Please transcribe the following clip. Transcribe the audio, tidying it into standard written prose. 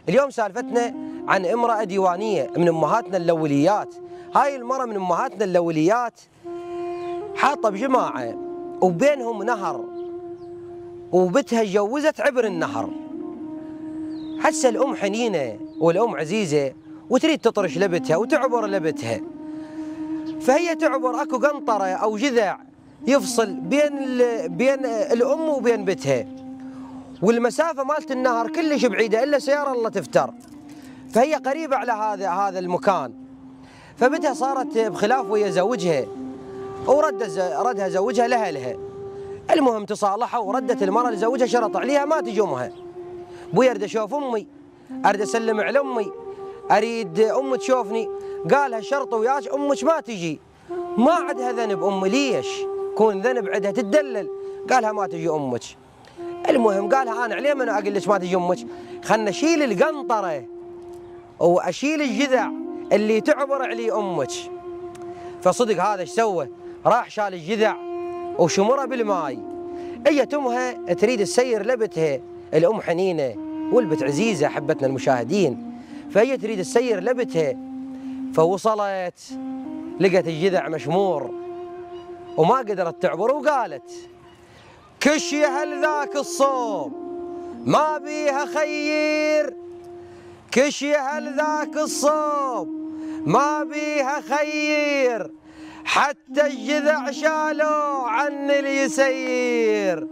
اليوم سالفتنا عن امرأة ديوانية من أمهاتنا الأوليات. هاي المرأة من أمهاتنا الأوليات حاطة بجماعة وبينهم نهر، وبتها اتجوزت عبر النهر. هسه الأم حنينة والأم عزيزة وتريد تطرش لبتها وتعبر لبتها، فهي تعبر اكو قنطرة أو جذع يفصل بين الأم وبين بتها، والمسافة مالت النهر كلش بعيدة إلا سيارة الله تفتر، فهي قريبة على هذا المكان. فبتها صارت بخلاف ويا زوجها، وردها زوجها لها. المهم تصالحوا وردت المرأة لزوجها، شرط عليها ما تجمها. بوي اريد اشوف امي، اريد اسلم على امي، اريد امي تشوفني. قالها الشرط وياك امك ما تجي، ما عندها ذنب امي، ليش؟ كون ذنب عندها تدلل. قالها ما تجي امك. المهم قالها انا عليه من اقول لك ما تجي امك، خلنا اشيل القنطره واشيل الجذع اللي تعبر عليه امك. فصدق هذا ايش سوى؟ راح شال الجذع وشمره بالماي. اجت امها تريد تسير لبتها، الام حنينه والبت عزيزه حبتنا المشاهدين، فهي تريد تسير لبتها، فوصلت لقت الجذع مشمور وما قدرت تعبر، وقالت كش يا هل ذاك الصوب ما بيها خير، كش يا هل ذاك الصوب ما بيها خير، حتى الجذع شالوا عن اليسير.